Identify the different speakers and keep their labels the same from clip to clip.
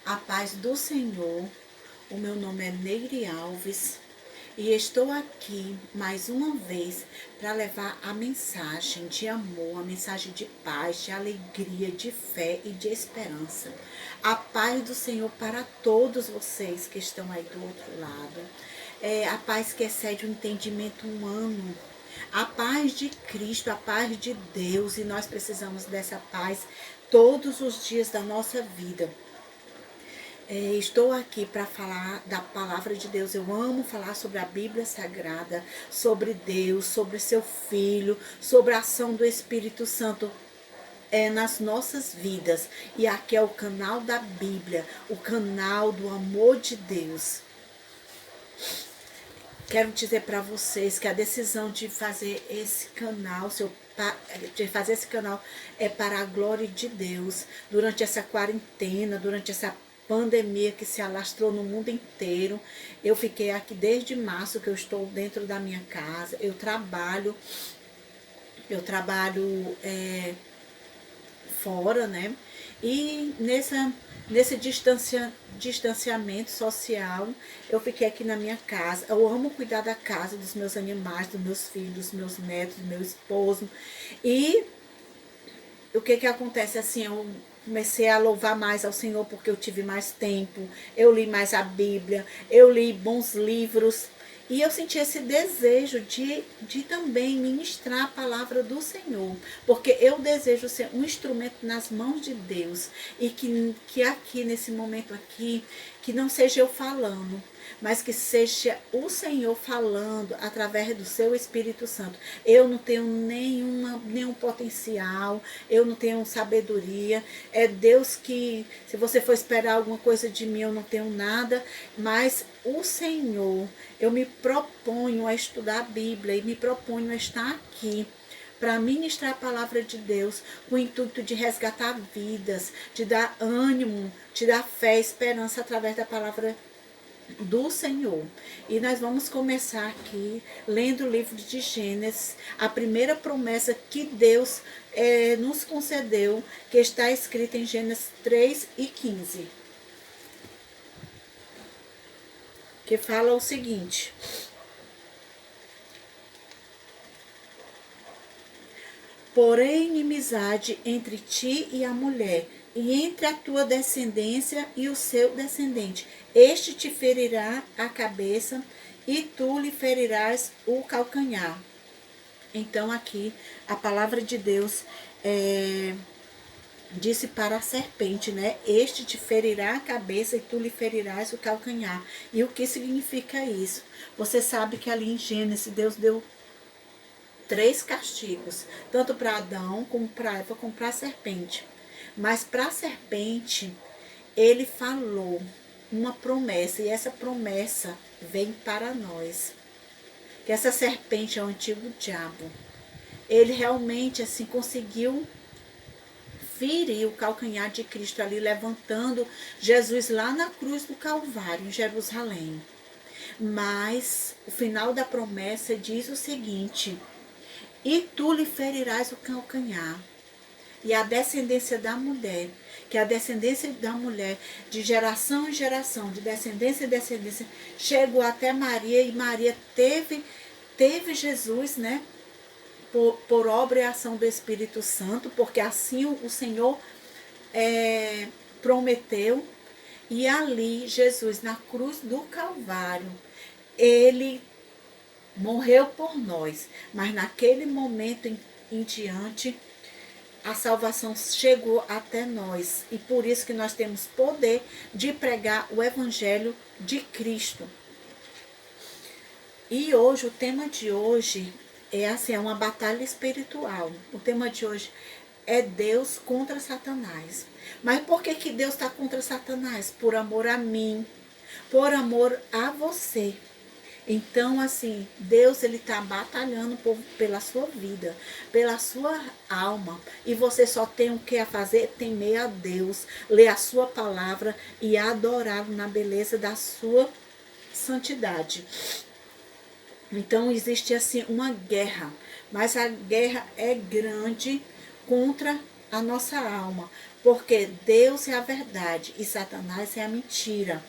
Speaker 1: A paz do Senhor, o meu nome é Neire Alves e estou aqui mais uma vez para levar a mensagem de amor, a mensagem de paz, de alegria, de fé e de esperança. A paz do Senhor para todos vocês que estão aí do outro lado. A paz que excede o entendimento humano. A paz de Cristo, a paz de Deus, e nós precisamos dessa paz todos os dias da nossa vida. Estou aqui para falar da palavra de Deus. Eu amo falar sobre a Bíblia Sagrada, sobre Deus, sobre seu Filho, sobre a ação do Espírito Santo nas nossas vidas. E aqui é o canal da Bíblia, o canal do amor de Deus. Quero dizer para vocês que a decisão de fazer esse canal, é para a glória de Deus. Durante essa quarentena, durante essa pandemia que se alastrou no mundo inteiro, eu fiquei aqui desde março que eu estou dentro da minha casa. Eu trabalho fora, né? E nesse distanciamento social, eu fiquei aqui na minha casa. Eu amo cuidar da casa, dos meus animais, dos meus filhos, dos meus netos, do meu esposo. E o que acontece assim, eu comecei a louvar mais ao Senhor porque eu tive mais tempo, eu li mais a Bíblia, eu li bons livros. E eu senti esse desejo de também ministrar a palavra do Senhor, porque eu desejo ser um instrumento nas mãos de Deus, e que aqui, nesse momento aqui, que não seja eu falando, mas que seja o Senhor falando através do seu Espírito Santo. Eu não tenho nenhum potencial, eu não tenho sabedoria, é Deus que, se você for esperar alguma coisa de mim, eu não tenho nada, mas o Senhor, eu me proponho a estudar a Bíblia e me proponho a estar aqui para ministrar a palavra de Deus com o intuito de resgatar vidas, de dar ânimo, de dar fé, esperança através da palavra do Senhor. E nós vamos começar aqui lendo o livro de Gênesis, a primeira promessa que Deus nos concedeu, que está escrita em Gênesis 3:15. Que fala o seguinte: porém, inimizade entre ti e a mulher, e entre a tua descendência e o seu descendente. Este te ferirá a cabeça, e tu lhe ferirás o calcanhar. Então, aqui, a palavra de Deus disse para a serpente, né? Este te ferirá a cabeça e tu lhe ferirás o calcanhar. E o que significa isso? Você sabe que ali em Gênesis, Deus deu 3 castigos, tanto para Adão, como para Eva, como para a serpente. Mas para a serpente, ele falou uma promessa, e essa promessa vem para nós. Que essa serpente é o antigo diabo. Ele realmente assim conseguiu ferir o calcanhar de Cristo ali, levantando Jesus lá na cruz do Calvário, em Jerusalém. Mas o final da promessa diz o seguinte: e tu lhe ferirás o calcanhar. E a descendência da mulher, que a descendência da mulher, de geração em geração, de descendência em descendência, chegou até Maria, e Maria teve Jesus, né? Por obra e ação do Espírito Santo, porque assim o Senhor prometeu. E ali, Jesus, na cruz do Calvário, ele morreu por nós, mas naquele momento em diante, a salvação chegou até nós, e por isso que nós temos poder de pregar o Evangelho de Cristo. E hoje, o tema de hoje é uma batalha espiritual. O tema de hoje é Deus contra Satanás. Mas por que Deus está contra Satanás? Por amor a mim, por amor a você. Então, assim, Deus, ele está batalhando pela sua vida, pela sua alma. E você só tem o que a fazer? Temer a Deus, ler a sua palavra e adorá-lo na beleza da sua santidade. Então, existe, assim, uma guerra. Mas a guerra é grande contra a nossa alma, porque Deus é a verdade e Satanás é a mentira.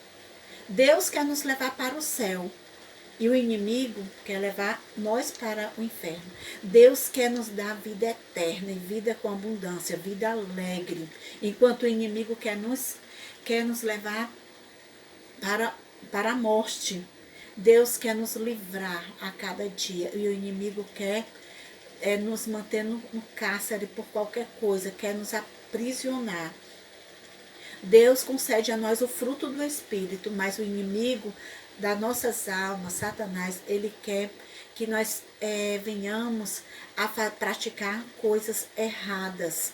Speaker 1: Deus quer nos levar para o céu e o inimigo quer levar nós para o inferno. Deus quer nos dar vida eterna e vida com abundância, vida alegre, enquanto o inimigo quer nos levar para a morte. Deus quer nos livrar a cada dia e o inimigo quer nos manter no cárcere por qualquer coisa, quer nos aprisionar. Deus concede a nós o fruto do Espírito, mas o inimigo das nossas almas, Satanás, ele quer que nós venhamos a praticar coisas erradas.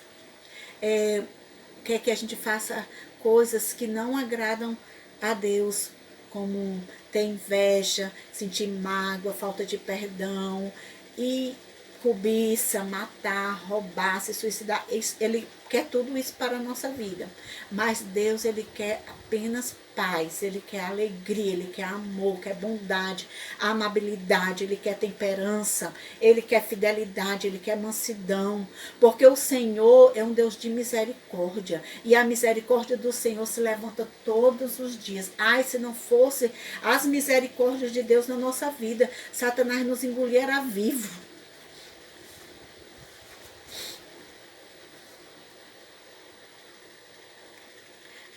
Speaker 1: Quer que a gente faça coisas que não agradam a Deus, como ter inveja, sentir mágoa, falta de perdão e cobiça, matar, roubar, se suicidar. Ele quer tudo isso para a nossa vida. Mas Deus, ele quer apenas paz, ele quer alegria, ele quer amor, quer bondade, amabilidade, ele quer temperança, ele quer fidelidade, ele quer mansidão. Porque o Senhor é um Deus de misericórdia. E a misericórdia do Senhor se levanta todos os dias. Ai, se não fosse as misericórdias de Deus na nossa vida, Satanás nos engoliria vivo.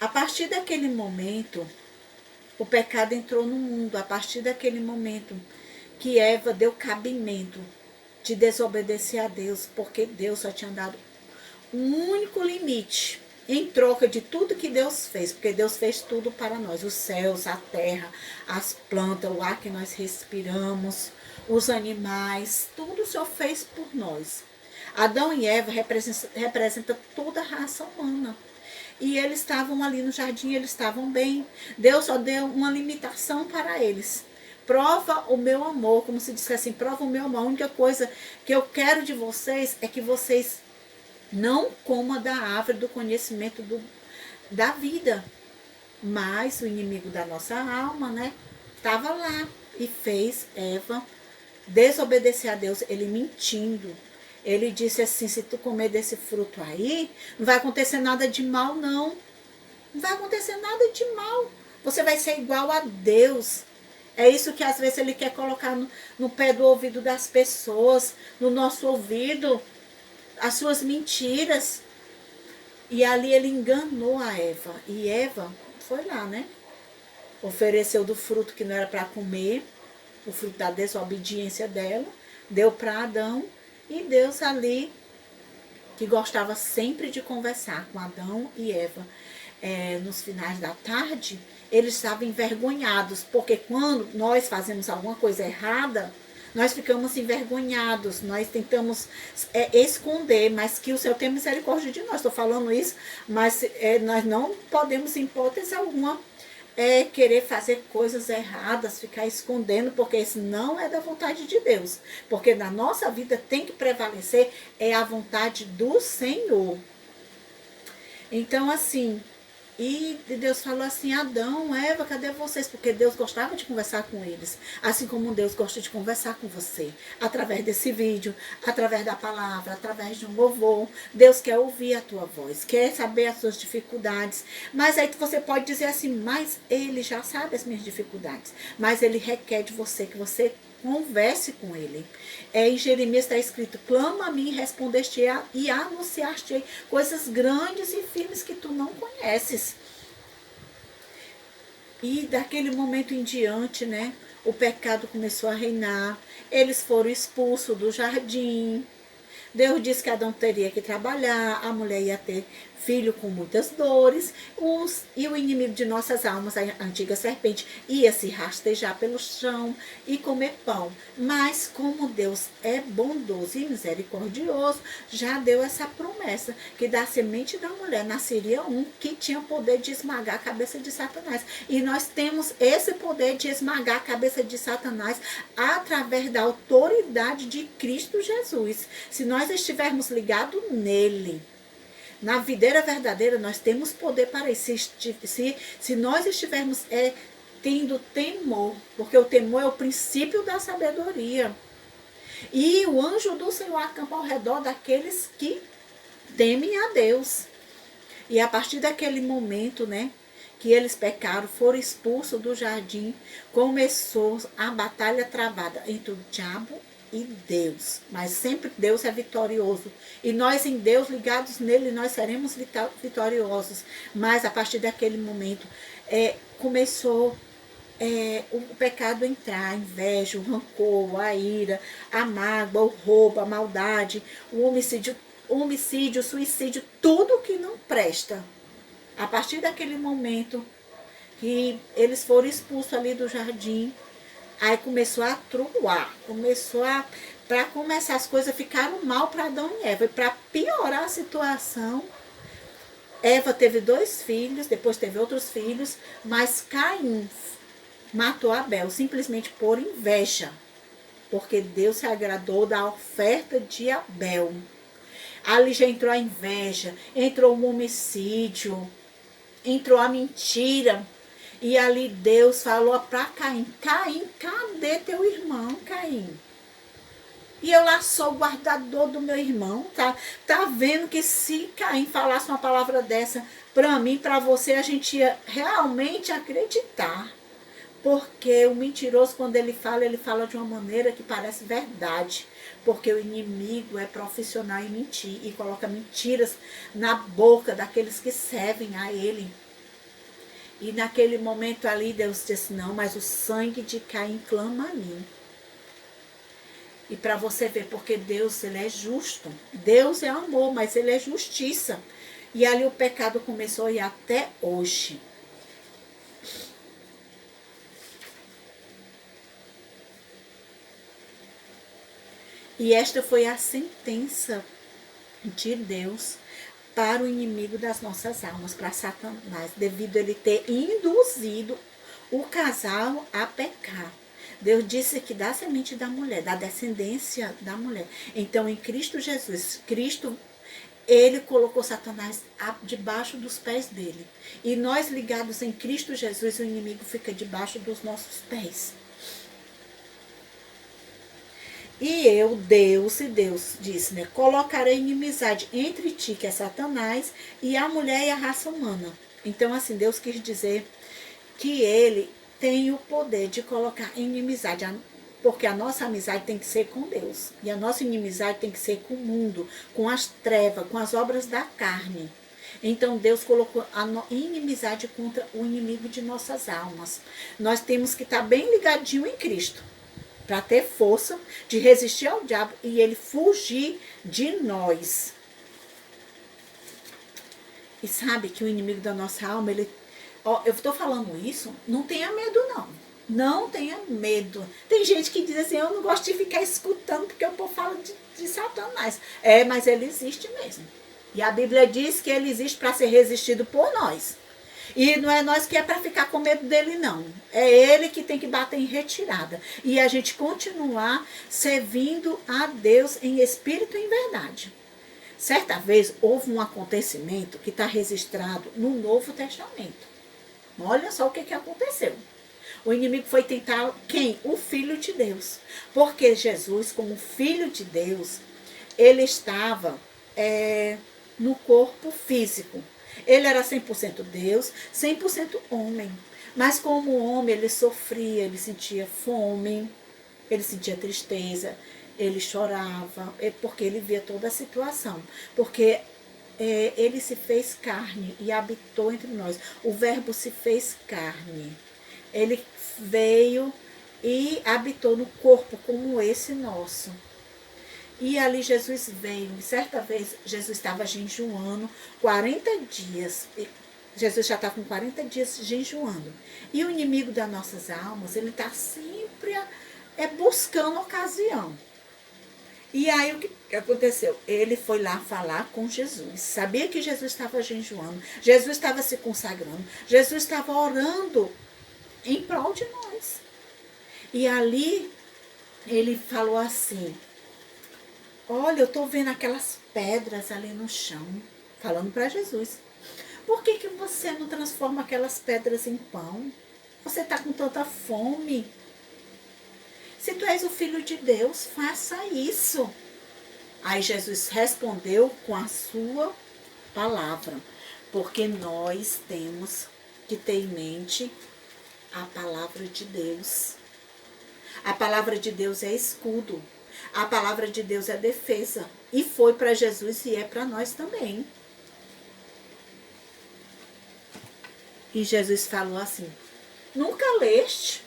Speaker 1: A partir daquele momento, o pecado entrou no mundo. A partir daquele momento que Eva deu cabimento de desobedecer a Deus, porque Deus só tinha dado um único limite em troca de tudo que Deus fez, porque Deus fez tudo para nós, os céus, a terra, as plantas, o ar que nós respiramos, os animais, tudo o Senhor fez por nós. Adão e Eva representam toda a raça humana. E eles estavam ali no jardim, eles estavam bem. Deus só deu uma limitação para eles. Prova o meu amor, como se dissesse assim, prova o meu amor. A única coisa que eu quero de vocês é que vocês não comam da árvore do conhecimento da vida. Mas o inimigo da nossa alma, né, estava lá e fez Eva desobedecer a Deus, ele mentindo. Ele disse assim, se tu comer desse fruto aí, não vai acontecer nada de mal, não. Não vai acontecer nada de mal. Você vai ser igual a Deus. É isso que às vezes ele quer colocar no pé do ouvido das pessoas, no nosso ouvido, as suas mentiras. E ali ele enganou a Eva. E Eva foi lá, né? Ofereceu do fruto que não era para comer, o fruto da desobediência dela, deu para Adão. E Deus ali, que gostava sempre de conversar com Adão e Eva, nos finais da tarde, eles estavam envergonhados, porque quando nós fazemos alguma coisa errada, nós ficamos envergonhados, nós tentamos esconder, mas que o Senhor tem misericórdia de nós. Estou falando isso, mas nós não podemos, em hipótese alguma, querer fazer coisas erradas, ficar escondendo, porque isso não é da vontade de Deus. Porque na nossa vida tem que prevalecer a vontade do Senhor. Então, assim, e Deus falou assim, Adão, Eva, cadê vocês? Porque Deus gostava de conversar com eles. Assim como Deus gosta de conversar com você. Através desse vídeo, através da palavra, através de um louvor. Deus quer ouvir a tua voz, quer saber as suas dificuldades. Mas aí você pode dizer assim, mas ele já sabe as minhas dificuldades. Mas ele requer de você que você converse com ele. Em Jeremias está escrito, clama a mim e respondeste e anunciaste coisas grandes e firmes que tu não conheces. E daquele momento em diante, né, o pecado começou a reinar. Eles foram expulsos do jardim. Deus disse que Adão teria que trabalhar, a mulher ia ter filho com muitas dores, e o inimigo de nossas almas, a antiga serpente, ia se rastejar pelo chão e comer pão. Mas como Deus é bondoso e misericordioso, já deu essa promessa, que da semente da mulher nasceria um que tinha o poder de esmagar a cabeça de Satanás. E nós temos esse poder de esmagar a cabeça de Satanás através da autoridade de Cristo Jesus. Se nós estivermos ligados nele, na videira verdadeira, nós temos poder para isso. Se nós estivermos tendo temor, porque o temor é o princípio da sabedoria. E o anjo do Senhor acampa ao redor daqueles que temem a Deus. E a partir daquele momento, né, que eles pecaram, foram expulsos do jardim, começou a batalha travada entre o diabo e Deus. Mas sempre Deus é vitorioso. E nós em Deus, ligados nele, nós seremos vitoriosos. Mas a partir daquele momento, começou o pecado entrar, a inveja, o rancor, a ira, a mágoa, o roubo, a maldade, o homicídio, o suicídio, tudo que não presta. A partir daquele momento que eles foram expulsos ali do jardim, aí começou a truar, para começar as coisas ficaram mal para Adão e Eva. E para piorar a situação, Eva teve 2 filhos, depois teve outros filhos, mas Caim matou Abel simplesmente por inveja, porque Deus se agradou da oferta de Abel. Ali já entrou a inveja, entrou o homicídio, entrou a mentira. E ali Deus falou para Caim: Caim, cadê teu irmão, Caim? E eu lá sou o guardador do meu irmão, tá vendo que se Caim falasse uma palavra dessa para mim, para você, a gente ia realmente acreditar. Porque o mentiroso, quando ele fala de uma maneira que parece verdade. Porque o inimigo é profissional em mentir e coloca mentiras na boca daqueles que servem a ele. E naquele momento ali, Deus disse: não, mas o sangue de Caim clama a mim. E para você ver, porque Deus, ele é justo. Deus é amor, mas ele é justiça. E ali o pecado começou a ir até hoje. E esta foi a sentença de Deus para o inimigo das nossas almas, para Satanás, devido a ele ter induzido o casal a pecar. Deus disse que da semente da mulher, da descendência da mulher. Então, em Cristo Jesus, ele colocou Satanás debaixo dos pés dele. E nós ligados em Cristo Jesus, o inimigo fica debaixo dos nossos pés. E eu, Deus disse, né? Colocarei inimizade entre ti, que é Satanás, e a mulher e a raça humana. Então, assim, Deus quis dizer que ele tem o poder de colocar inimizade, porque a nossa amizade tem que ser com Deus. E a nossa inimizade tem que ser com o mundo, com as trevas, com as obras da carne. Então Deus colocou a inimizade contra o inimigo de nossas almas. Nós temos que estar bem ligadinho em Cristo, para ter força de resistir ao diabo e ele fugir de nós. E sabe que o inimigo da nossa alma, ele... Ó, eu estou falando isso, não tenha medo não. Não tenha medo. Tem gente que diz assim: eu não gosto de ficar escutando porque o povo fala de Satanás. Mas ele existe mesmo. E a Bíblia diz que ele existe para ser resistido por nós. E não é nós que é para ficar com medo dele, não. É ele que tem que bater em retirada. E a gente continuar servindo a Deus em espírito e em verdade. Certa vez houve um acontecimento que está registrado no Novo Testamento. Olha só o que aconteceu. O inimigo foi tentar quem? O Filho de Deus. Porque Jesus, como Filho de Deus, ele estava no corpo físico. Ele era 100% Deus, 100% homem. Mas como homem, ele sofria, ele sentia fome, ele sentia tristeza, ele chorava, porque ele via toda a situação. Porque ele se fez carne e habitou entre nós. O verbo se fez carne. Ele veio e habitou no corpo como esse nosso. E ali Jesus veio. Certa vez Jesus estava jejuando 40 dias. Jesus já está com 40 dias jejuando. E o inimigo das nossas almas, ele está sempre buscando ocasião. E aí o que aconteceu? Ele foi lá falar com Jesus. Sabia que Jesus estava jejuando. Jesus estava se consagrando. Jesus estava orando em prol de nós. E ali ele falou assim: olha, eu estou vendo aquelas pedras ali no chão. Falando para Jesus. Por que você não transforma aquelas pedras em pão? Você está com tanta fome. Se tu és o Filho de Deus, faça isso. Aí Jesus respondeu com a sua palavra, porque nós temos que ter em mente a palavra de Deus. A palavra de Deus é escudo. A palavra de Deus é defesa. E foi para Jesus e é para nós também. E Jesus falou assim: nunca leste?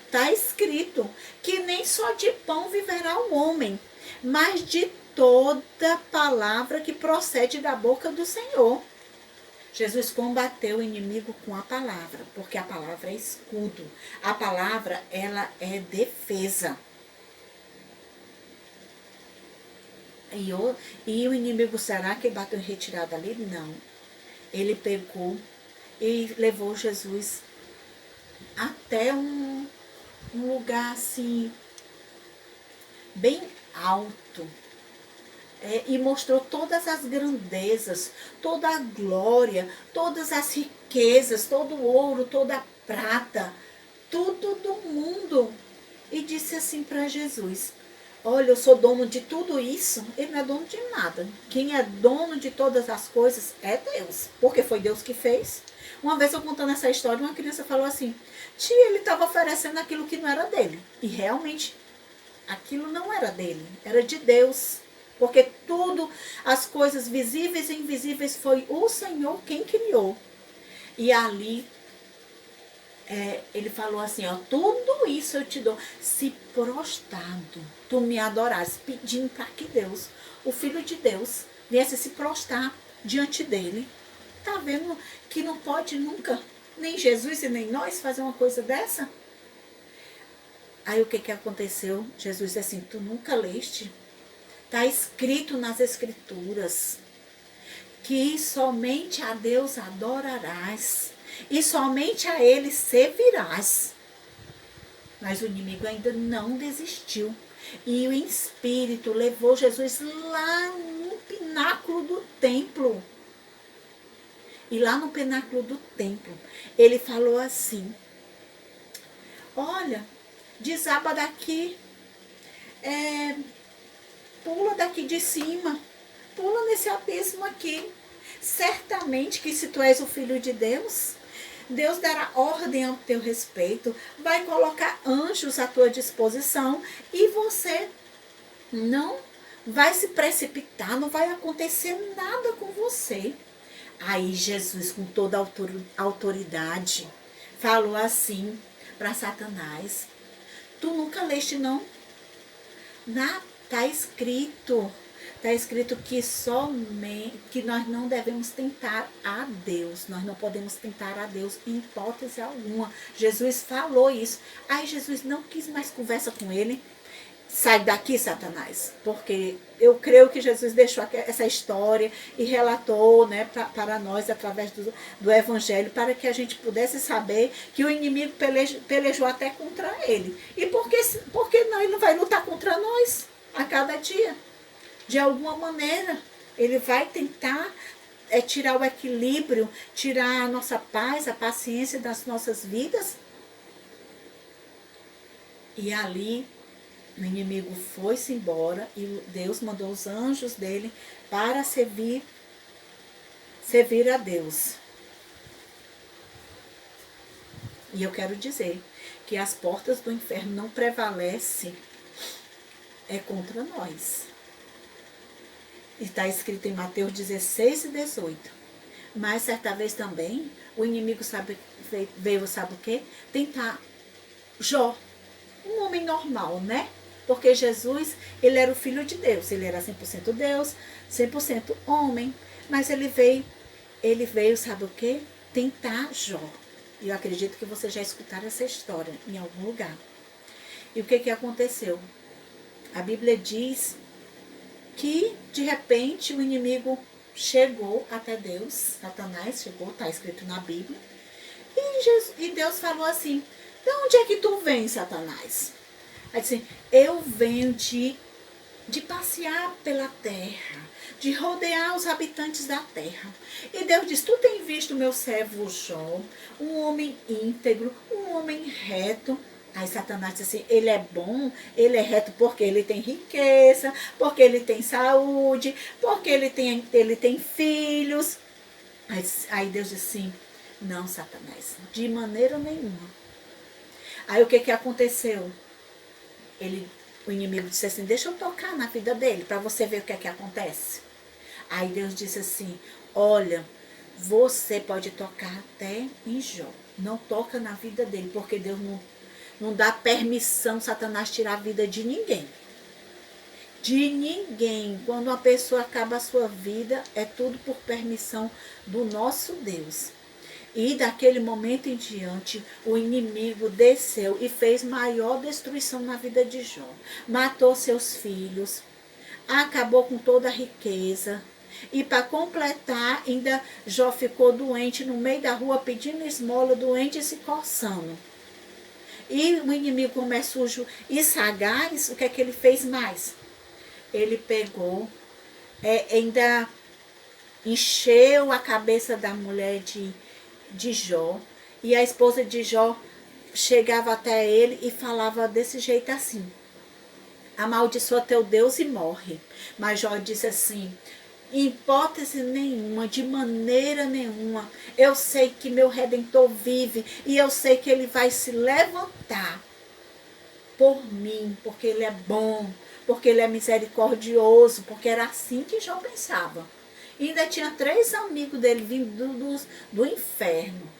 Speaker 1: Está escrito que nem só de pão viverá o homem, mas de toda palavra que procede da boca do Senhor. Jesus combateu o inimigo com a palavra, porque a palavra é escudo. A palavra, ela é defesa. E o inimigo, será que ele bateu em retirada ali? Não. Ele pegou e levou Jesus até um lugar assim, bem alto. E mostrou todas as grandezas, toda a glória, todas as riquezas, todo o ouro, toda a prata, tudo do mundo. E disse assim para Jesus: olha, eu sou dono de tudo isso. Ele não é dono de nada. Quem é dono de todas as coisas é Deus, porque foi Deus que fez. Uma vez eu contando essa história, uma criança falou assim: tia, ele estava oferecendo aquilo que não era dele. E realmente, aquilo não era dele, era de Deus. Porque tudo, as coisas visíveis e invisíveis, foi o Senhor quem criou. E ali, ele falou assim, ó: tudo isso eu te dou, se prostrado tu me adorares, pedindo para que Deus, o Filho de Deus, viesse se prostrar diante dele. Tá vendo que não pode nunca, nem Jesus e nem nós, fazer uma coisa dessa? Aí o que aconteceu? Jesus disse assim: tu nunca leste? Está escrito nas Escrituras que somente a Deus adorarás e somente a Ele servirás. Mas o inimigo ainda não desistiu. E o Espírito levou Jesus lá no pináculo do templo. E lá no pináculo do templo, ele falou assim: olha, desaba daqui, pula daqui de cima, pula nesse abismo aqui. Certamente que se tu és o Filho de Deus, Deus dará ordem ao teu respeito, vai colocar anjos à tua disposição e você não vai se precipitar, não vai acontecer nada com você. Aí Jesus, com toda a autoridade, falou assim para Satanás: tu nunca leste, não? Está escrito que nós não devemos tentar a Deus. Nós não podemos tentar a Deus em hipótese alguma. Jesus falou isso. Aí Jesus não quis mais conversa com ele. Sai daqui, Satanás. Porque eu creio que Jesus deixou essa história e relatou, né, para nós através do Evangelho, para que a gente pudesse saber que o inimigo pelejou até contra ele. E por que não, ele não vai lutar contra nós a cada dia? De alguma maneira, ele vai tentar tirar o equilíbrio, tirar a nossa paz, a paciência das nossas vidas. E ali, o inimigo foi-se embora e Deus mandou os anjos dele para servir a Deus. E eu quero dizer que as portas do inferno não prevalecem contra nós. Está escrito em Mateus 16 e 18. Mas certa vez também, o inimigo veio, sabe o quê? Tentar Jó, um homem normal, né? Porque Jesus, ele era o Filho de Deus. Ele era 100% Deus, 100% homem. Mas ele veio, sabe o quê? Tentar Jó. E eu acredito que vocês já escutaram essa história em algum lugar. E o que aconteceu? A Bíblia diz que, de repente, o inimigo chegou até Deus, Satanás chegou, está escrito na Bíblia, e Deus falou assim: de onde é que tu vens, Satanás? Aí disse: eu venho de passear pela terra, de rodear os habitantes da terra. E Deus disse: tu tem visto meu servo Jó, um homem íntegro, um homem reto, Aí Satanás disse assim, ele é bom, ele é reto porque ele tem riqueza, porque ele tem saúde, porque ele tem filhos. Aí Deus disse assim, não, Satanás, de maneira nenhuma. Aí o que que aconteceu? O inimigo disse assim, deixa eu tocar na vida dele, para você ver o que é que acontece. Aí Deus disse assim, olha, você pode tocar até em Jó. Não toca na vida dele, porque Deus não dá permissão Satanás tirar a vida de ninguém. De ninguém. Quando uma pessoa acaba a sua vida, é tudo por permissão do nosso Deus. E daquele momento em diante, o inimigo desceu e fez maior destruição na vida de Jó. Matou seus filhos, acabou com toda a riqueza. E para completar, ainda Jó ficou doente no meio da rua, pedindo esmola, doente e se coçando. E o inimigo, como é sujo e sagaz, o que é que ele fez mais? Ele pegou, ainda encheu a cabeça da mulher de Jó. E a esposa de Jó chegava até ele e falava desse jeito assim, amaldiçoa teu Deus e morre. Mas Jó disse assim, em hipótese nenhuma, de maneira nenhuma, eu sei que meu Redentor vive e eu sei que ele vai se levantar por mim, porque ele é bom, porque ele é misericordioso, porque era assim que Jó pensava. E ainda tinha 3 amigos dele vindo do inferno.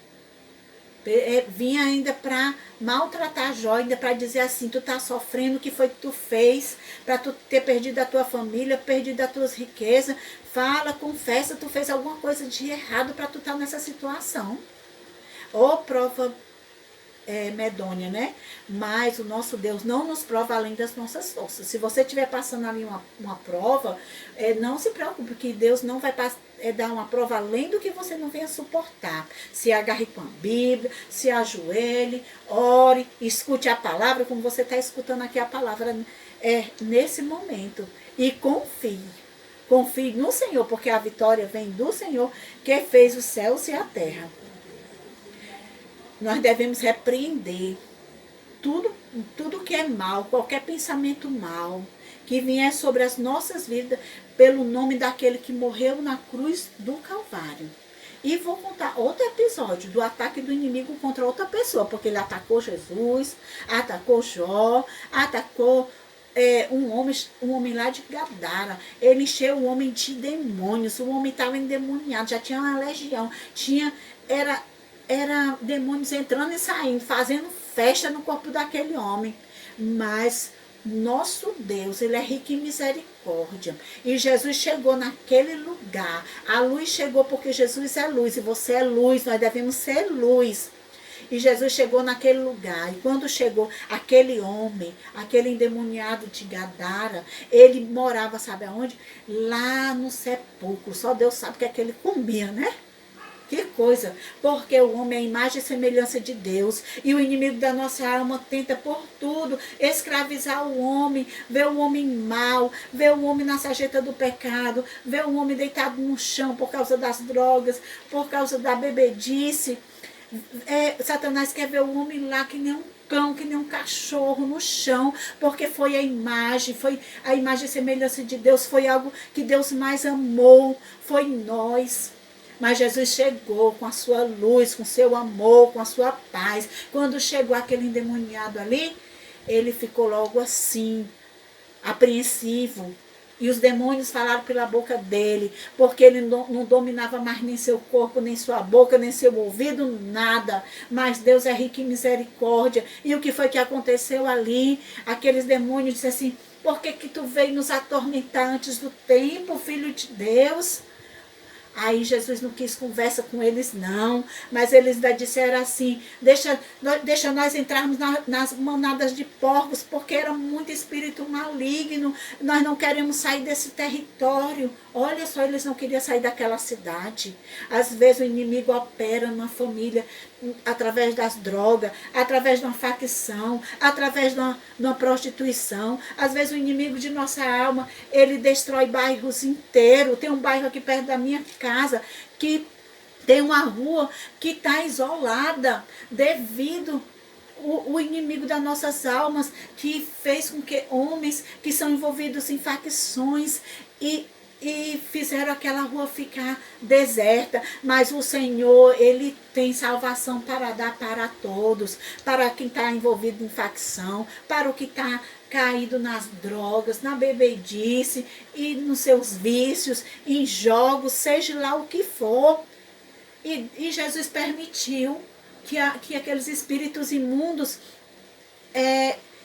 Speaker 1: Vinha ainda para maltratar Jó, ainda para dizer assim, tu tá sofrendo, o que foi que tu fez para tu ter perdido a tua família, perdido as tuas riquezas, fala, confessa, tu fez alguma coisa de errado para tu estar nessa situação. Ou prova medonha, né? Mas o nosso Deus não nos prova além das nossas forças. Se você estiver passando ali uma prova, não se preocupe, que Deus não vai dar uma prova além do que você não venha suportar. Se agarre com a Bíblia, se ajoelhe, ore, escute a palavra, como você está escutando aqui a palavra nesse momento. E confie. Confie no Senhor, porque a vitória vem do Senhor, que fez os céus e a terra. Nós devemos repreender tudo que é mal, qualquer pensamento mal, que vier sobre as nossas vidas, pelo nome daquele que morreu na cruz do Calvário. E vou contar outro episódio do ataque do inimigo contra outra pessoa, porque ele atacou Jesus, atacou Jó, atacou um homem lá de Gadara. Ele encheu o homem de demônios, o homem estava endemoniado, já tinha uma legião, era demônios entrando e saindo, fazendo festa no corpo daquele homem. Mas nosso Deus, ele é rico em misericórdia. E Jesus chegou naquele lugar. A luz chegou porque Jesus é luz e você é luz, nós devemos ser luz. E Jesus chegou naquele lugar. E quando chegou aquele homem, aquele endemoniado de Gadara, ele morava, sabe aonde? Lá no sepulcro. Só Deus sabe o que é que ele comia, né? Que coisa, porque o homem é a imagem e semelhança de Deus, e o inimigo da nossa alma tenta por tudo escravizar o homem, ver o homem mal, ver o homem na sarjeta do pecado, ver o homem deitado no chão por causa das drogas, por causa da bebedice. Satanás quer ver o homem lá que nem um cão, que nem um cachorro no chão, porque foi a imagem e semelhança de Deus, foi algo que Deus mais amou, foi nós. Mas Jesus chegou com a sua luz, com o seu amor, com a sua paz. Quando chegou aquele endemoniado ali, ele ficou logo assim, apreensivo. E os demônios falaram pela boca dele, porque ele não dominava mais nem seu corpo, nem sua boca, nem seu ouvido, nada. Mas Deus é rico em misericórdia. E o que foi que aconteceu ali? Aqueles demônios disseram assim, por que tu veio nos atormentar antes do tempo, filho de Deus? Aí Jesus não quis conversa com eles não, mas eles ainda disseram assim, deixa nós entrarmos nas manadas de porcos, porque era muito espírito maligno, nós não queremos sair desse território. Olha só, eles não queriam sair daquela cidade. Às vezes o inimigo opera numa família através das drogas, através de uma facção, através de uma prostituição. Às vezes o inimigo de nossa alma, ele destrói bairros inteiros. Tem um bairro aqui perto da minha casa que tem uma rua que está isolada devido o inimigo das nossas almas, que fez com que homens que são envolvidos em facções e fizeram aquela rua ficar deserta, mas o Senhor, Ele tem salvação para dar para todos, para quem está envolvido em facção, para o que está caído nas drogas, na bebedice e nos seus vícios, em jogos, seja lá o que for. E Jesus permitiu que aqueles espíritos imundos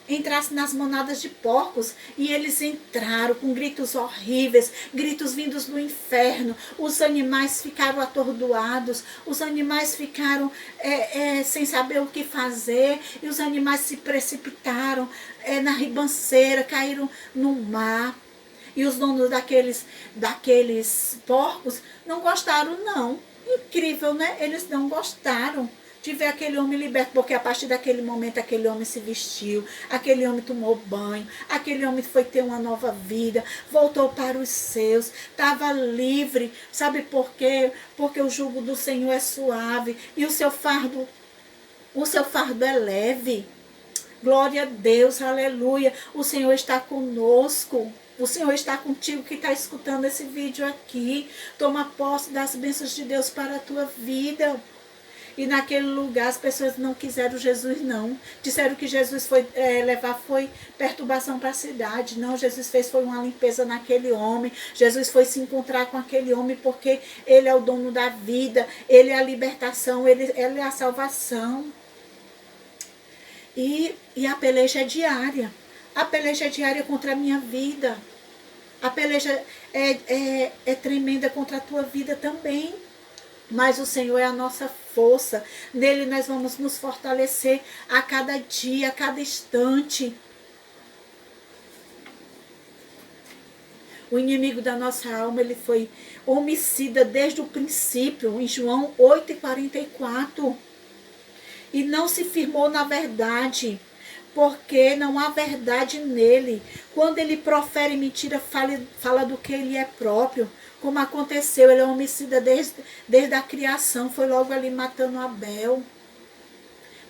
Speaker 1: entrassem nas manadas de porcos, e eles entraram com gritos horríveis, gritos vindos do inferno. Os animais ficaram atordoados, os animais ficaram sem saber o que fazer, e os animais se precipitaram na ribanceira, caíram no mar. E os donos daqueles porcos não gostaram, não. Incrível, né? Eles não gostaram de ver aquele homem liberto, porque a partir daquele momento aquele homem se vestiu, aquele homem tomou banho, aquele homem foi ter uma nova vida, voltou para os seus, estava livre. Sabe por quê? Porque o jugo do Senhor é suave e o seu fardo é leve. Glória a Deus, aleluia. O Senhor está conosco. O Senhor está contigo que está escutando esse vídeo aqui. Toma posse das bênçãos de Deus para a tua vida. E naquele lugar as pessoas não quiseram Jesus, não. Disseram que Jesus foi foi perturbação para a cidade. Não, Jesus foi uma limpeza naquele homem. Jesus foi se encontrar com aquele homem porque Ele é o dono da vida. Ele é a libertação, Ele é a salvação. E a peleja é diária. A peleja é diária contra a minha vida. A peleja é tremenda contra a tua vida também. Mas o Senhor é a nossa força. Nele nós vamos nos fortalecer a cada dia, a cada instante. O inimigo da nossa alma, ele foi homicida desde o princípio, em João 8,44. E não se firmou na verdade, porque não há verdade nele. Quando ele profere mentira, fala do que ele é próprio. Como aconteceu, ele é homicida desde a criação. Foi logo ali matando Abel.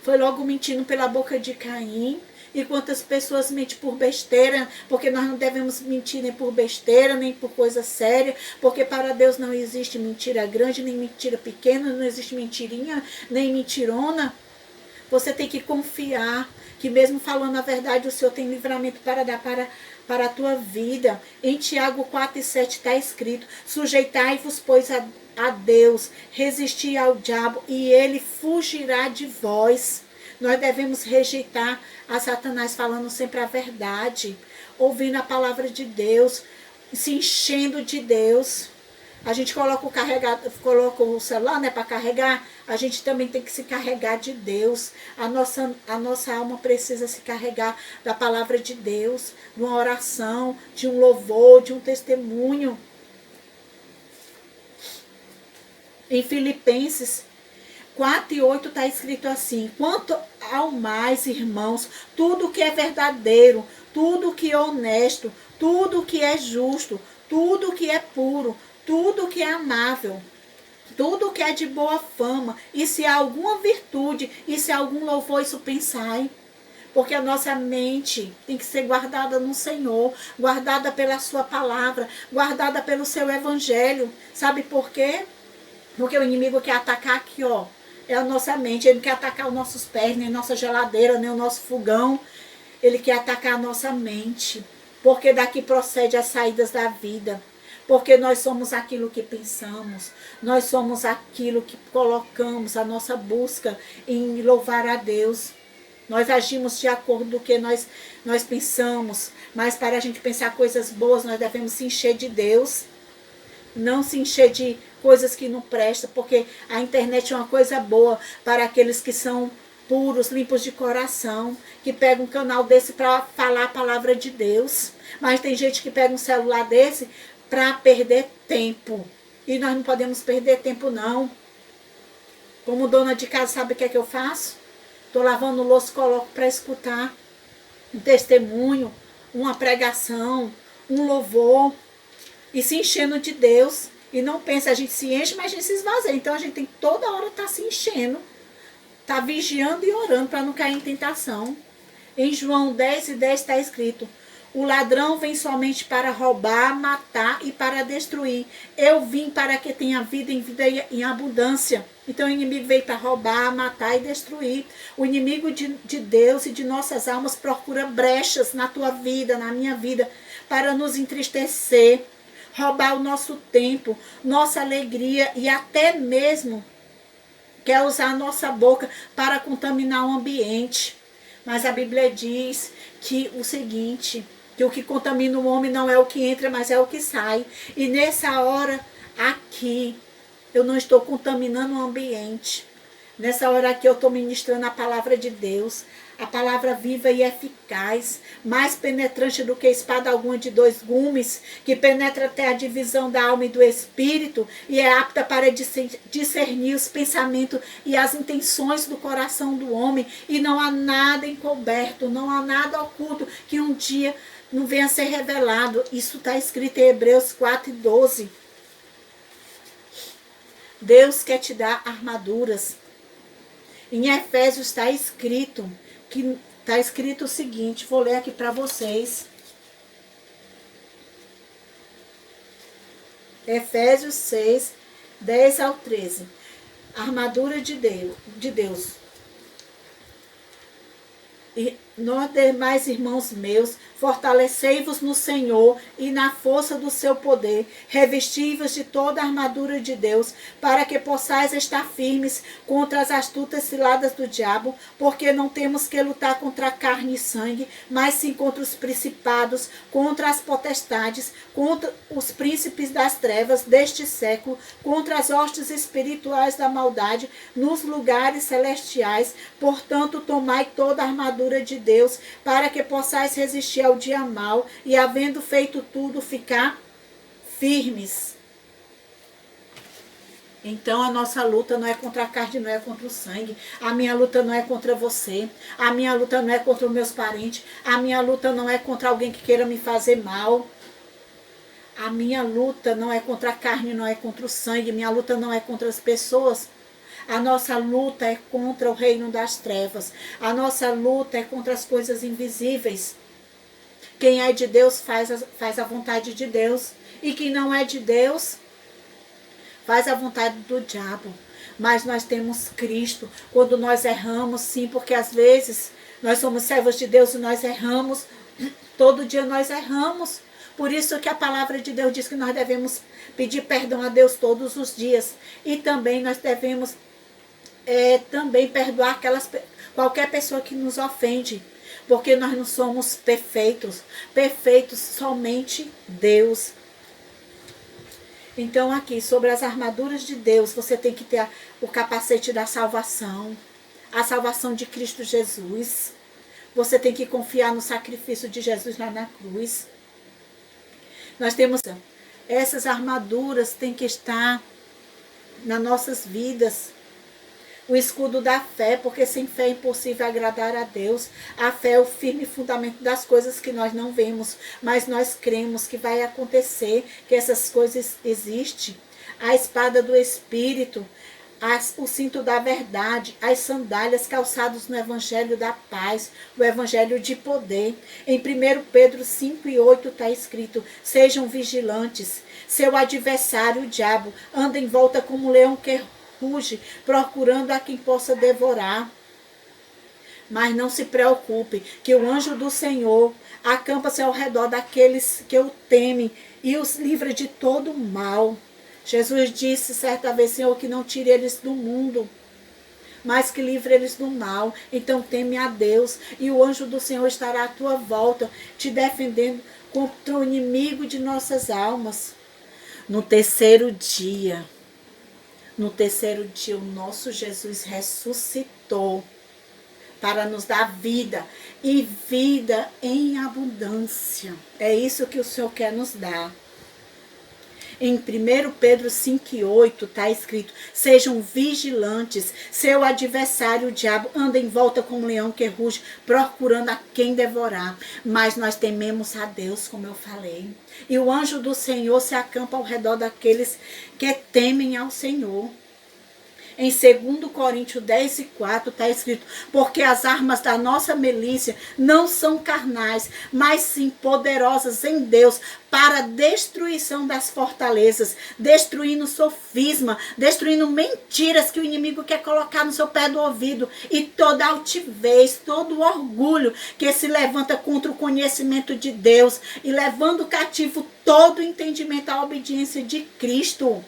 Speaker 1: Foi logo mentindo pela boca de Caim. E quantas pessoas mentem por besteira, porque nós não devemos mentir nem por besteira, nem por coisa séria, porque para Deus não existe mentira grande, nem mentira pequena, não existe mentirinha, nem mentirona. Você tem que confiar que mesmo falando a verdade, o Senhor tem livramento para dar para a tua vida. Em Tiago 4,7 está escrito: sujeitai-vos, pois, a Deus, resisti ao diabo e ele fugirá de vós. Nós devemos rejeitar a Satanás falando sempre a verdade, ouvindo a palavra de Deus, se enchendo de Deus. A gente coloca o celular, né, para carregar. A gente também tem que se carregar de Deus. A nossa alma precisa se carregar da palavra de Deus, de uma oração, de um louvor, de um testemunho. Em Filipenses 4,8 está escrito assim: quanto ao mais, irmãos, tudo que é verdadeiro, tudo que é honesto, tudo que é justo, tudo que é puro, tudo que é amável, tudo que é de boa fama, e se há alguma virtude, e se há algum louvor, isso pensai. Porque a nossa mente tem que ser guardada no Senhor, guardada pela sua palavra, guardada pelo seu evangelho. Sabe por quê? Porque o inimigo quer atacar aqui, ó, é a nossa mente. Ele não quer atacar os nossos pés, nem a nossa geladeira, nem o nosso fogão. Ele quer atacar a nossa mente, porque daqui procede as saídas da vida. Porque nós somos aquilo que pensamos, nós somos aquilo que colocamos a nossa busca em louvar a Deus. Nós agimos de acordo com o que nós pensamos, mas para a gente pensar coisas boas, nós devemos se encher de Deus, não se encher de coisas que não prestam, porque a internet é uma coisa boa para aqueles que são puros, limpos de coração, que pegam um canal desse para falar a palavra de Deus. Mas tem gente que pega um celular desse para perder tempo. E nós não podemos perder tempo, não. Como dona de casa, sabe o que é que eu faço? Estou lavando louça, coloco para escutar um testemunho, uma pregação, um louvor, e se enchendo de Deus. E não pensa, a gente se enche, mas a gente se esvazia. Então a gente tem que toda hora estar se enchendo Está vigiando e orando para não cair em tentação. Em João 10:10 está escrito: o ladrão vem somente para roubar, matar e para destruir. Eu vim para que tenha vida em vida em abundância. Então o inimigo veio para roubar, matar e destruir. O inimigo de Deus e de nossas almas procura brechas na tua vida, na minha vida, para nos entristecer, roubar o nosso tempo, nossa alegria e até mesmo quer usar a nossa boca para contaminar o ambiente. Mas a Bíblia diz que o seguinte, que o que contamina o homem não é o que entra, mas é o que sai. E nessa hora aqui, eu não estou contaminando o ambiente. Nessa hora aqui eu estou ministrando a palavra de Deus, a palavra viva e eficaz, mais penetrante do que espada alguma de dois gumes, que penetra até a divisão da alma e do espírito, e é apta para discernir os pensamentos e as intenções do coração do homem, e não há nada encoberto, não há nada oculto, que um dia não venha a ser revelado. Isso está escrito em Hebreus 4:12. Deus quer te dar armaduras. Em Efésios está escrito o seguinte, vou ler aqui para vocês. Efésios 6:10-13. Armadura de Deus. E nós demais, irmãos meus, fortalecei-vos no Senhor e na força do seu poder, revesti-vos de toda a armadura de Deus, para que possais estar firmes contra as astutas ciladas do diabo, porque não temos que lutar contra carne e sangue, mas sim contra os principados, contra as potestades, contra os príncipes das trevas deste século, contra as hostes espirituais da maldade nos lugares celestiais. Portanto, tomai toda a armadura de Deus, para que possais resistir ao dia mau e, havendo feito tudo, ficar firmes. Então a nossa luta não é contra a carne, não é contra o sangue. A minha luta não é contra você. A minha luta não é contra os meus parentes. A minha luta não é contra alguém que queira me fazer mal. A minha luta não é contra a carne, não é contra o sangue. Minha luta não é contra as pessoas. A nossa luta é contra o reino das trevas. A nossa luta é contra as coisas invisíveis. Quem é de Deus faz a vontade de Deus. E quem não é de Deus faz a vontade do diabo. Mas nós temos Cristo. Quando nós erramos, sim, porque às vezes nós somos servos de Deus e nós erramos. Todo dia nós erramos. Por isso que a palavra de Deus diz que nós devemos pedir perdão a Deus todos os dias. E também nós devemos também perdoar qualquer pessoa que nos ofende. Porque nós não somos perfeitos. Perfeitos somente Deus. Então aqui, sobre as armaduras de Deus, você tem que ter o capacete da salvação. A salvação de Cristo Jesus. Você tem que confiar no sacrifício de Jesus lá na cruz. Nós temos essas armaduras, tem que estar nas nossas vidas. O escudo da fé, porque sem fé é impossível agradar a Deus. A fé é o firme fundamento das coisas que nós não vemos, mas nós cremos que vai acontecer, que essas coisas existem. A espada do Espírito, o cinto da verdade, as sandálias calçados no evangelho da paz, o evangelho de poder. Em 1 Pedro 5:8 está escrito: sejam vigilantes, seu adversário, o diabo, anda em volta como um leão que ruge, procurando a quem possa devorar. Mas não se preocupe, que o anjo do Senhor acampa-se ao redor daqueles que o temem e os livra de todo mal. Jesus disse certa vez, Senhor, que não tire eles do mundo, mas que livre eles do mal. Então teme a Deus, e o anjo do Senhor estará à tua volta, te defendendo contra o inimigo de nossas almas. No terceiro dia, o nosso Jesus ressuscitou para nos dar vida, e vida em abundância. É isso que o Senhor quer nos dar. Em 1 Pedro 5:8 está escrito: sejam vigilantes, seu adversário, o diabo, anda em volta como um leão que ruge, procurando a quem devorar. Mas nós tememos a Deus, como eu falei. E o anjo do Senhor se acampa ao redor daqueles que temem ao Senhor. Em 2 Coríntios 10:4 está escrito: porque as armas da nossa milícia não são carnais, mas sim poderosas em Deus para a destruição das fortalezas, destruindo sofisma, destruindo mentiras que o inimigo quer colocar no seu pé do ouvido, e toda altivez, todo orgulho que se levanta contra o conhecimento de Deus, e levando cativo todo o entendimento à obediência de Cristo.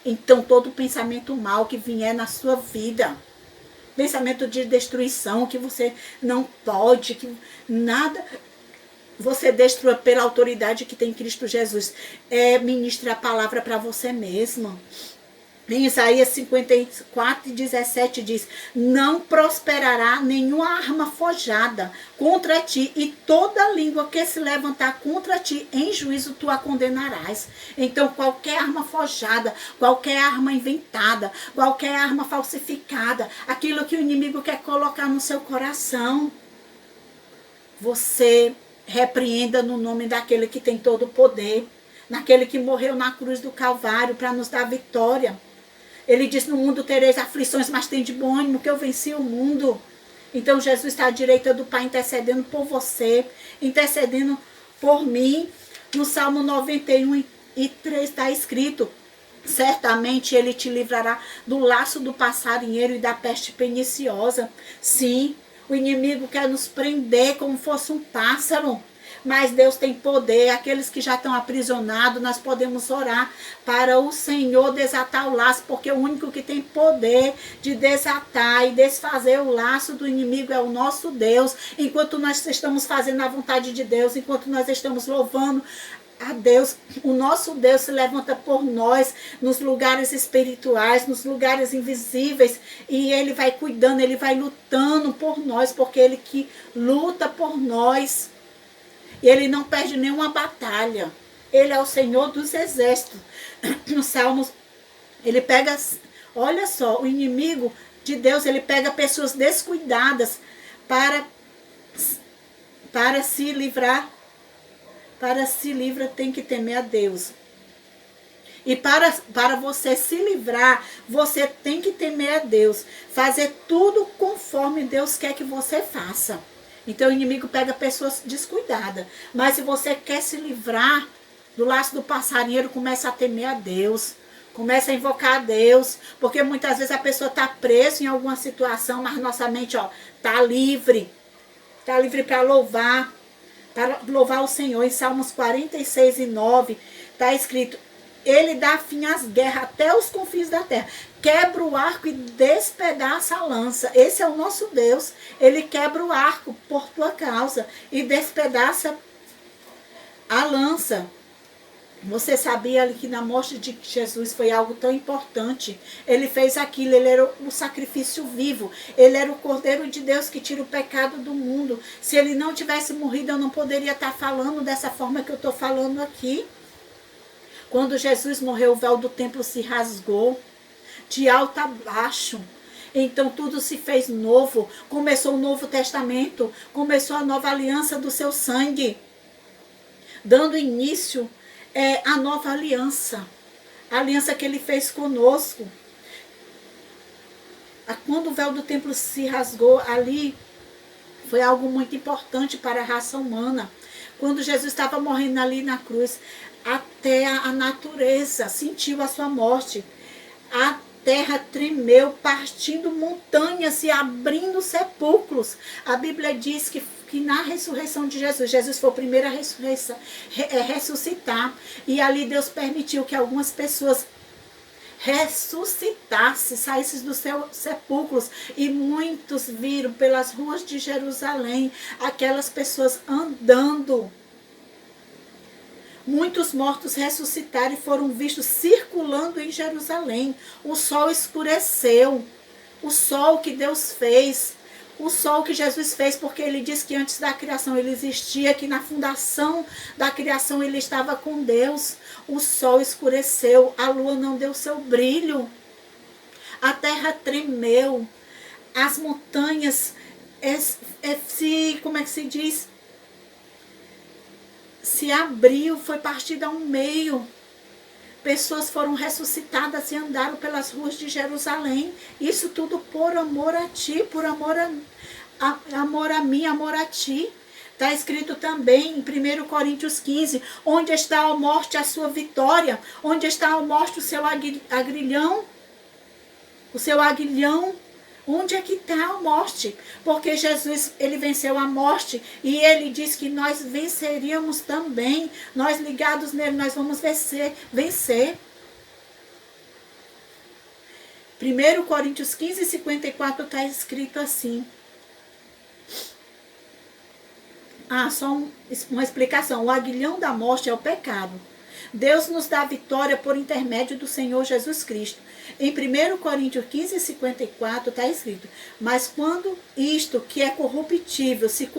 Speaker 1: Então, todo pensamento mal que vier na sua vida, pensamento de destruição, que você não pode, que nada, você destrua pela autoridade que tem em Cristo Jesus. Ministre a palavra para você mesmo. Em Isaías 54:17 diz: não prosperará nenhuma arma forjada contra ti, e toda língua que se levantar contra ti em juízo tu a condenarás. Então, qualquer arma forjada, qualquer arma inventada, qualquer arma falsificada, aquilo que o inimigo quer colocar no seu coração, você repreenda no nome daquele que tem todo o poder, naquele que morreu na cruz do Calvário para nos dar vitória. Ele disse: no mundo tereis aflições, mas tem de bom ânimo, que eu venci o mundo. Então Jesus está à direita do Pai, intercedendo por você, intercedendo por mim. No Salmo 91:3 está escrito: certamente ele te livrará do laço do passarinheiro e da peste perniciosa. Sim, o inimigo quer nos prender como fosse um pássaro, mas Deus tem poder. Aqueles que já estão aprisionados, nós podemos orar para o Senhor desatar o laço, porque o único que tem poder de desatar e desfazer o laço do inimigo é o nosso Deus. Enquanto nós estamos fazendo a vontade de Deus, enquanto nós estamos louvando a Deus, o nosso Deus se levanta por nós nos lugares espirituais, nos lugares invisíveis, e Ele vai cuidando, Ele vai lutando por nós, porque Ele que luta por nós. E Ele não perde nenhuma batalha. Ele é o Senhor dos exércitos. Nos Salmos, Ele pega, olha só, o inimigo de Deus, ele pega pessoas descuidadas para se livrar. Para se livrar, tem que temer a Deus. E para você se livrar, você tem que temer a Deus. Fazer tudo conforme Deus quer que você faça. Então o inimigo pega pessoas descuidadas. Mas se você quer se livrar do laço do passarinheiro, começa a temer a Deus. Começa a invocar a Deus. Porque muitas vezes a pessoa está presa em alguma situação, mas nossa mente está livre. Está livre para louvar. Para louvar o Senhor. Em Salmos 46:9 está escrito: ele dá fim às guerras até os confins da terra. Quebra o arco e despedaça a lança. Esse é o nosso Deus. Ele quebra o arco por tua causa e despedaça a lança. Você sabia que na morte de Jesus foi algo tão importante? Ele fez aquilo, ele era o sacrifício vivo. Ele era o Cordeiro de Deus que tira o pecado do mundo. Se ele não tivesse morrido, eu não poderia estar falando dessa forma que eu estou falando aqui. Quando Jesus morreu, o véu do templo se rasgou, de alto a baixo. Então tudo se fez novo. Começou o Novo Testamento, começou a nova aliança do seu sangue, dando início à nova aliança. A aliança que ele fez conosco. Quando o véu do templo se rasgou ali, foi algo muito importante para a raça humana. Quando Jesus estava morrendo ali na cruz, até a natureza sentiu a sua morte. A terra tremeu, partindo montanhas e abrindo sepulcros. A Bíblia diz que na ressurreição de Jesus, Jesus foi o primeiro a ressuscitar. E ali Deus permitiu que algumas pessoas ressuscitassem, saíssem dos seus sepulcros. E muitos viram pelas ruas de Jerusalém aquelas pessoas andando. Muitos mortos ressuscitaram e foram vistos circulando em Jerusalém. O sol escureceu. O sol que Deus fez. O sol que Jesus fez, porque ele disse que antes da criação ele existia, que na fundação da criação ele estava com Deus. O sol escureceu, a lua não deu seu brilho. A terra tremeu. As montanhas, como é que se diz? Se abriu, foi partida ao meio, pessoas foram ressuscitadas e andaram pelas ruas de Jerusalém. Isso tudo por amor a ti, por amor a mim, amor a ti. Está escrito também em 1 Coríntios 15, onde está a morte, a sua vitória? Onde está a morte, o seu aguilhão? O seu aguilhão? Onde é que está a morte? Porque Jesus, ele venceu a morte e ele diz que nós venceríamos também. Nós ligados nele, nós vamos vencer. 1 Coríntios 15, 54 está escrito assim. Só uma explicação. O aguilhão da morte é o pecado. Deus nos dá vitória por intermédio do Senhor Jesus Cristo. Em 1 Coríntios 15, 54 está escrito: mas quando isto que é corruptível se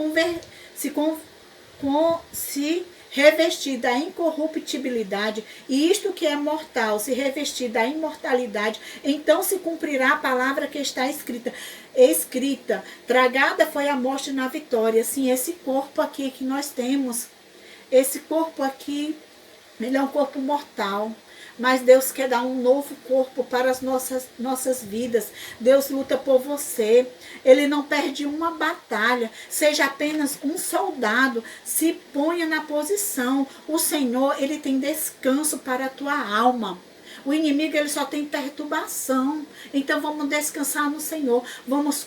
Speaker 1: revestir da incorruptibilidade, e isto que é mortal se revestir da imortalidade, então se cumprirá a palavra que está escrita. Tragada foi a morte na vitória. Sim, esse corpo aqui que nós temos, esse corpo aqui, ele é um corpo mortal. Mas Deus quer dar um novo corpo para as nossas vidas. Deus luta por você. Ele não perde uma batalha. Seja apenas um soldado. Se ponha na posição. O Senhor, ele tem descanso para a tua alma. O inimigo, ele só tem perturbação. Então vamos descansar no Senhor. Vamos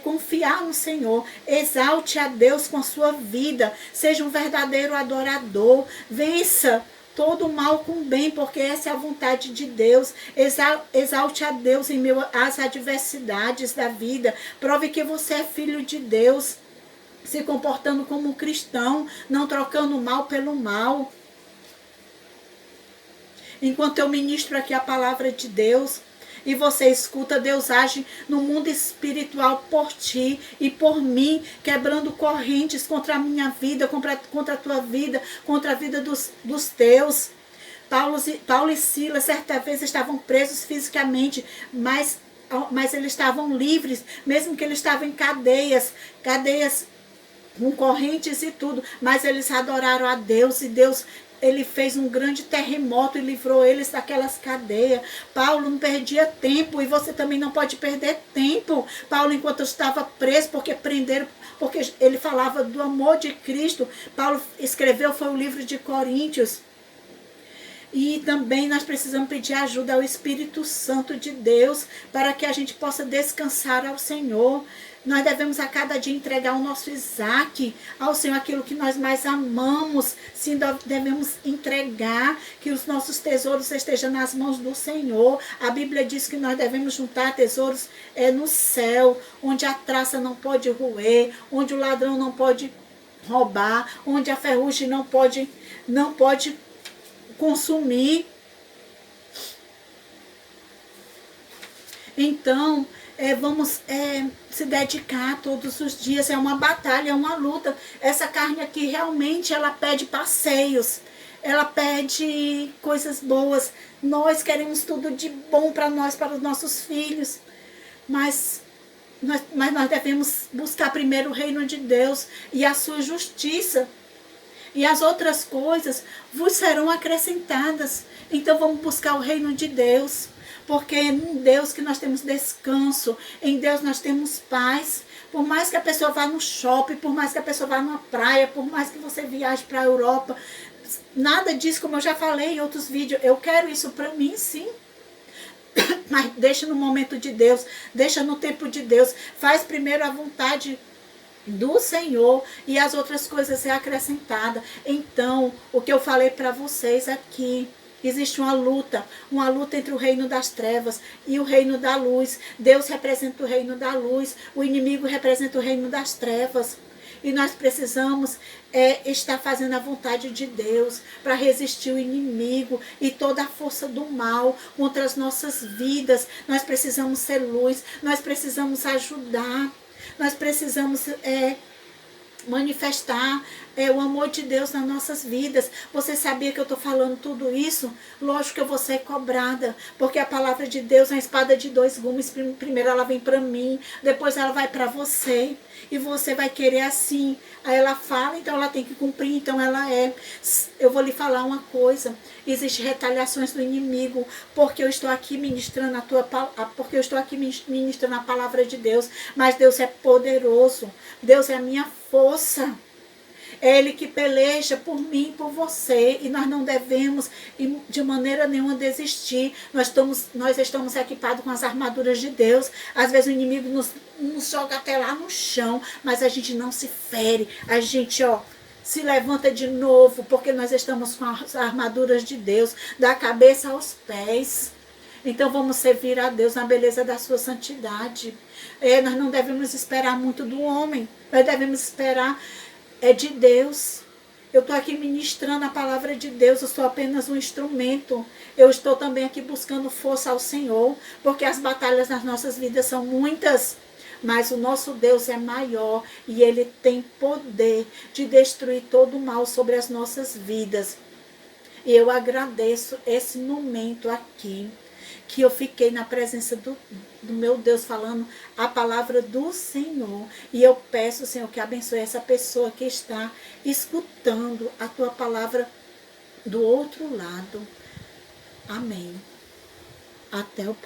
Speaker 1: confiar no Senhor. Exalte a Deus com a sua vida. Seja um verdadeiro adorador. Vença todo o mal com bem, porque essa é a vontade de Deus. Exalte a Deus em meio às adversidades da vida. Prove que você é filho de Deus, se comportando como um cristão, não trocando o mal pelo mal. Enquanto eu ministro aqui a palavra de Deus, e você escuta, Deus age no mundo espiritual por ti e por mim, quebrando correntes contra a minha vida, contra a tua vida, contra a vida dos teus. Paulo e Silas, certa vez, estavam presos fisicamente, mas eles estavam livres, mesmo que eles estavam em cadeias com correntes e tudo, mas eles adoraram a Deus, e Deus, ele fez um grande terremoto e livrou eles daquelas cadeias. Paulo não perdia tempo, e você também não pode perder tempo. Paulo, enquanto estava preso, porque ele falava do amor de Cristo, Paulo escreveu, foi o livro de Coríntios. E também nós precisamos pedir ajuda ao Espírito Santo de Deus, para que a gente possa descansar ao Senhor. Nós devemos a cada dia entregar o nosso Isaac ao Senhor, aquilo que nós mais amamos. Sim, devemos entregar, que os nossos tesouros estejam nas mãos do Senhor. A Bíblia diz que nós devemos juntar tesouros no céu, onde a traça não pode roer, onde o ladrão não pode roubar, onde a ferrugem não pode consumir. Então, vamos se dedicar todos os dias. É uma batalha, é uma luta. Essa carne aqui realmente ela pede passeios, ela pede coisas boas. Nós queremos tudo de bom para nós, para os nossos filhos, mas nós devemos buscar primeiro o reino de Deus e a sua justiça, e as outras coisas vos serão acrescentadas. Então vamos buscar o reino de Deus, porque é em Deus que nós temos descanso, em Deus nós temos paz. Por mais que a pessoa vá no shopping, por mais que a pessoa vá numa praia, por mais que você viaje para a Europa, nada disso, como eu já falei em outros vídeos, eu quero isso para mim, sim. Mas deixa no momento de Deus, deixa no tempo de Deus, faz primeiro a vontade do Senhor, e as outras coisas é acrescentada. Então, o que eu falei para vocês aqui, existe uma luta entre o reino das trevas e o reino da luz. Deus representa o reino da luz, o inimigo representa o reino das trevas. E nós precisamos estar fazendo a vontade de Deus para resistir o inimigo e toda a força do mal contra as nossas vidas. Nós precisamos ser luz, nós precisamos ajudar, nós precisamos manifestar é o amor de Deus nas nossas vidas. Você sabia que eu estou falando tudo isso? Lógico que eu vou ser cobrada, porque a palavra de Deus é uma espada de dois gumes. Primeiro ela vem para mim, depois ela vai para você, e você vai querer assim. Aí ela fala, então ela tem que cumprir, então ela é. Eu vou lhe falar uma coisa, existem retaliações do inimigo, porque eu estou aqui ministrando porque eu estou aqui ministrando a palavra de Deus, mas Deus é poderoso, Deus é a minha força. É Ele que peleja por mim, por você. E nós não devemos, de maneira nenhuma, desistir. Nós estamos equipados com as armaduras de Deus. Às vezes o inimigo nos joga até lá no chão, mas a gente não se fere. A gente, se levanta de novo, porque nós estamos com as armaduras de Deus, da cabeça aos pés. Então vamos servir a Deus na beleza da sua santidade. Nós não devemos esperar muito do homem. Nós devemos esperar de Deus. Eu estou aqui ministrando a palavra de Deus, eu sou apenas um instrumento. Eu estou também aqui buscando força ao Senhor, porque as batalhas nas nossas vidas são muitas, mas o nosso Deus é maior e Ele tem poder de destruir todo o mal sobre as nossas vidas. E eu agradeço esse momento aqui, que eu fiquei na presença do meu Deus falando a palavra do Senhor. E eu peço, Senhor, que abençoe essa pessoa que está escutando a tua palavra do outro lado. Amém. Até o próximo.